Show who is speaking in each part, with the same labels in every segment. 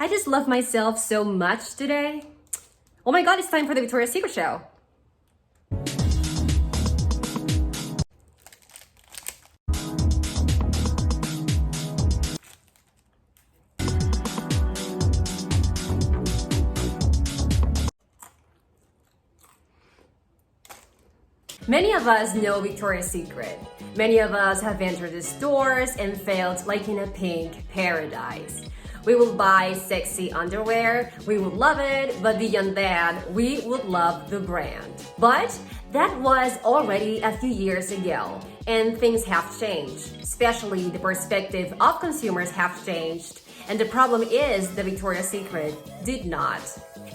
Speaker 1: I just love myself so much today. Oh my god, it's time for the Victoria's Secret show. Many of us know Victoria's Secret. Many of us have entered the stores and felt like in a pink paradise. We will buy sexy underwear, we would love it, but beyond that, we would love the brand. But that was already a few years ago, and things have changed. Especially the perspective of consumers have changed, and the problem is the Victoria's Secret did not.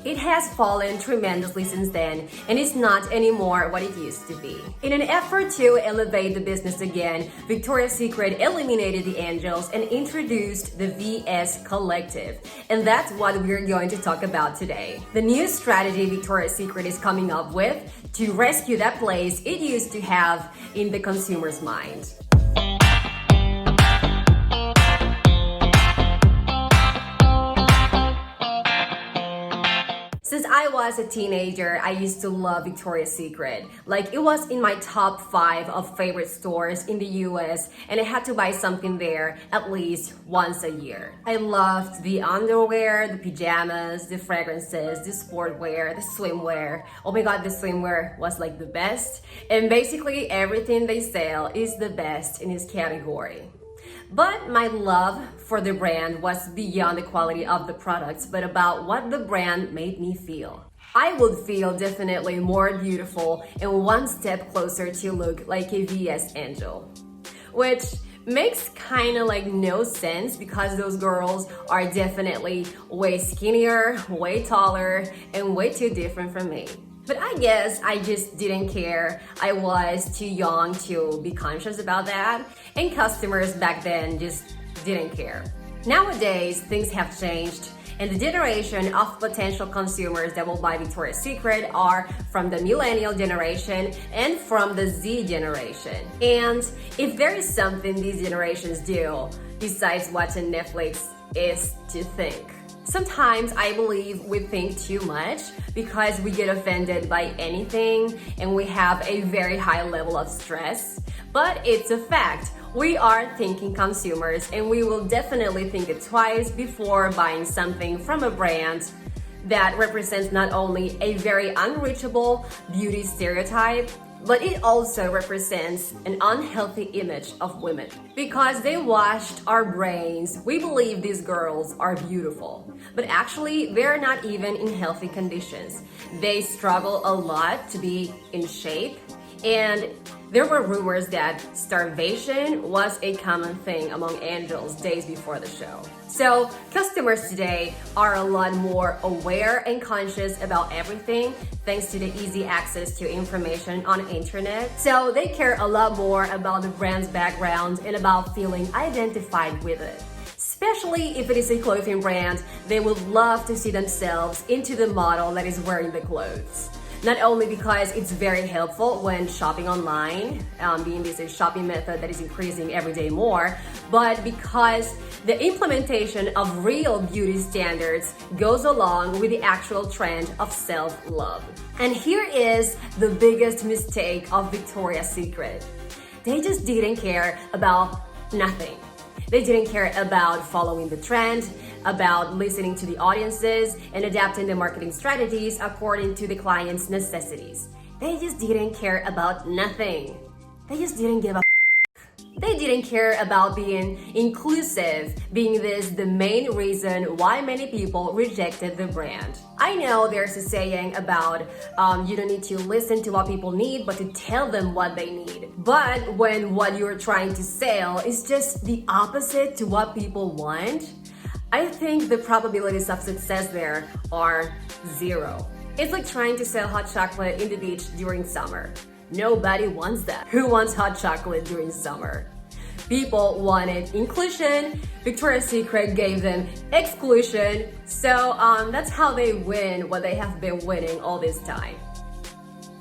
Speaker 1: It has fallen tremendously since then, and it's not anymore what it used to be. In an effort to elevate the business again, Victoria's Secret eliminated the angels and introduced the VS Collective. And that's what we're going to talk about today. The new strategy Victoria's Secret is coming up with to rescue that place it used to have in the consumer's mind. Since I was a teenager, I used to love Victoria's Secret. Like, it was in my top 5 of favorite stores in the US, and I had to buy something there at least once a year. I loved the underwear, the pajamas, the fragrances, the sportwear, the swimwear. Oh my god, the swimwear was like the best. And basically everything they sell is the best in its category. But my love for the brand was beyond the quality of the products, but about what the brand made me feel. I would feel definitely more beautiful and one step closer to look like a VS angel. Which makes kind of like no sense because those girls are definitely way skinnier, way taller, and way too different from me. But I guess I just didn't care. I was too young to be conscious about that, and customers back then just didn't care. Nowadays, things have changed, and the generation of potential consumers that will buy Victoria's Secret are from the millennial generation and from the Z generation. And if there is something these generations do besides watching Netflix is to think. Sometimes I believe we think too much because we get offended by anything and we have a very high level of stress. But it's a fact. We are thinking consumers and we will definitely think it twice before buying something from a brand that represents not only a very unreachable beauty stereotype, but it also represents an unhealthy image of women. Because they washed our brains, we believe these girls are beautiful. But actually, they're not even in healthy conditions. They struggle a lot to be in shape, and there were rumors that starvation was a common thing among angels days before the show. So customers today are a lot more aware and conscious about everything thanks to the easy access to information on the internet. So they care a lot more about the brand's background and about feeling identified with it. Especially if it is a clothing brand, they would love to see themselves into the model that is wearing the clothes. Not only because it's very helpful when shopping online, being this a shopping method that is increasing every day more, but because the implementation of real beauty standards goes along with the actual trend of self-love. And here is the biggest mistake of Victoria's Secret. They just didn't care about nothing. They didn't care about following the trend, about listening to the audiences, and adapting the marketing strategies according to the client's necessities. They just didn't care about nothing. They just didn't give a They didn't care about being inclusive, being this the main reason why many people rejected the brand. I know there's a saying about you don't need to listen to what people need, but to tell them what they need. But when what you're trying to sell is just the opposite to what people want, I think the probabilities of success there are 0. It's like trying to sell hot chocolate in the beach during summer. Nobody wants that. Who wants hot chocolate during summer? People wanted inclusion. Victoria's Secret gave them exclusion. So that's how they win what they have been winning all this time.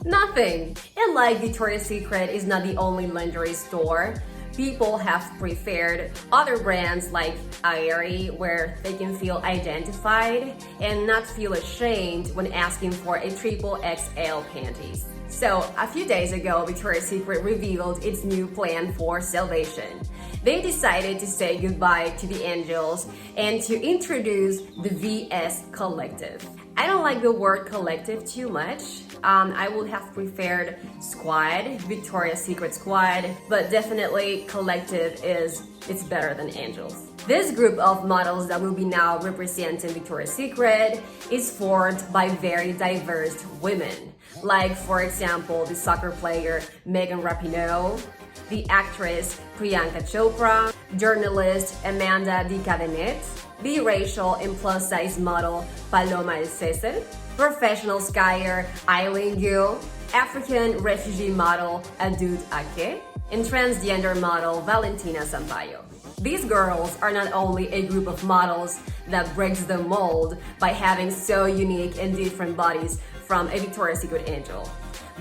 Speaker 1: Nothing. And like Victoria's Secret is not the only lingerie store, people have preferred other brands like Aerie, where they can feel identified and not feel ashamed when asking for a triple XL panties. So, a few days ago, Victoria's Secret revealed its new plan for salvation. They decided to say goodbye to the angels and to introduce the VS Collective. I don't like the word collective too much. I would have preferred squad, Victoria's Secret squad, but definitely collective it's better than angels. This group of models that will be now representing Victoria's Secret is formed by very diverse women. Like, for example, the soccer player Megan Rapinoe, the actress Priyanka Chopra, journalist Amanda Di Cadenet, biracial and plus-size model Paloma El Cesar, professional skier Eileen Gu, African refugee model Adud Ake, and transgender model Valentina Sampaio. These girls are not only a group of models that breaks the mold by having so unique and different bodies from a Victoria's Secret angel,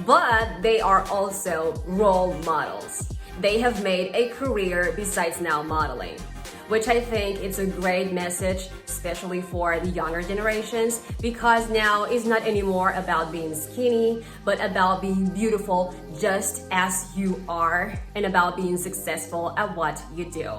Speaker 1: but they are also role models. They have made a career besides now modeling, which I think it's a great message, especially for the younger generations, because now it's not anymore about being skinny, but about being beautiful just as you are and about being successful at what you do.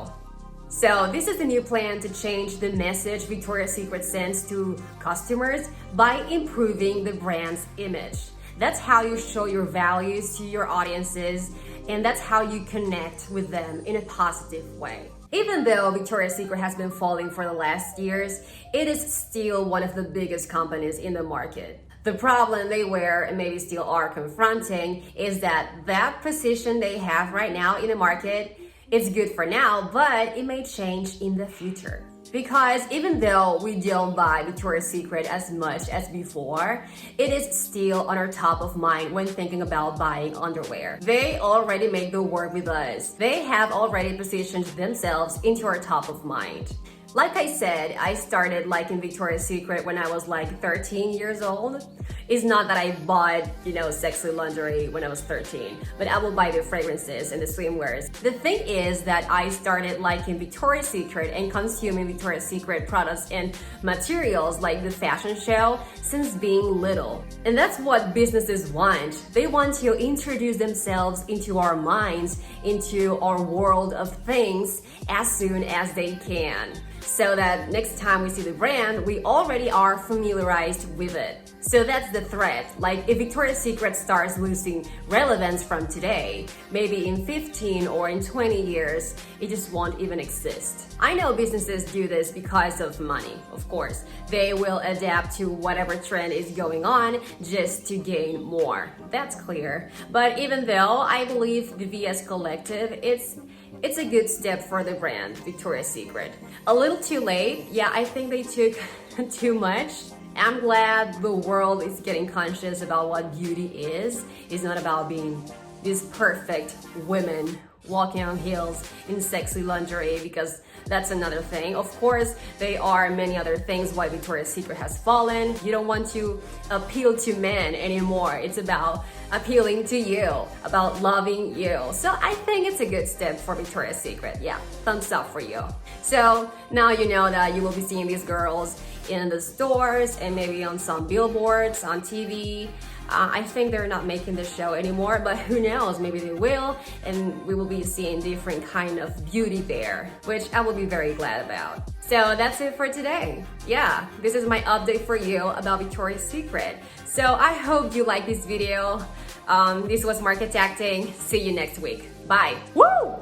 Speaker 1: So this is the new plan to change the message Victoria's Secret sends to customers by improving the brand's image. That's how you show your values to your audiences, and that's how you connect with them in a positive way. Even though Victoria's Secret has been falling for the last years, it is still one of the biggest companies in the market. The problem they were and maybe still are confronting is that position they have right now in the market, it's good for now, but it may change in the future. Because even though we don't buy Victoria's Secret as much as before, it is still on our top of mind when thinking about buying underwear. They already make the work with us. They have already positioned themselves into our top of mind. Like I said, I started liking Victoria's Secret when I was like 13 years old. It's not that I bought, sexy lingerie when I was 13, but I will buy the fragrances and the swimwears. The thing is that I started liking Victoria's Secret and consuming Victoria's Secret products and materials like the fashion show since being little. And that's what businesses want. They want to introduce themselves into our minds, into our world of things as soon as they can, so that next time we see the brand, we already are familiarized with it. So that's the threat. Like, if Victoria's Secret starts losing relevance from today, maybe in 15 or in 20 years, it just won't even exist. I know businesses do this because of money, of course. They will adapt to whatever trend is going on just to gain more. That's clear. But even though I believe the VS Collective, it's a good step for the brand, Victoria's Secret. A little too late. Yeah, I think they took too much. I'm glad the world is getting conscious about what beauty is. It's not about being these perfect women walking on heels in sexy lingerie, because that's another thing. Of course, there are many other things why Victoria's Secret has fallen. You don't want to appeal to men anymore. It's about appealing to you, about loving you. So I think it's a good step for Victoria's Secret. Yeah, thumbs up for you. So now you know that you will be seeing these girls in the stores and maybe on some billboards, on TV. I think they're not making the show anymore, but who knows, maybe they will, and we will be seeing different kind of beauty there, which I will be very glad about. So that's it for today. Yeah, this is my update for you about Victoria's Secret. So I hope you like this video. This was Market Acting. See you next week. Bye. Woo!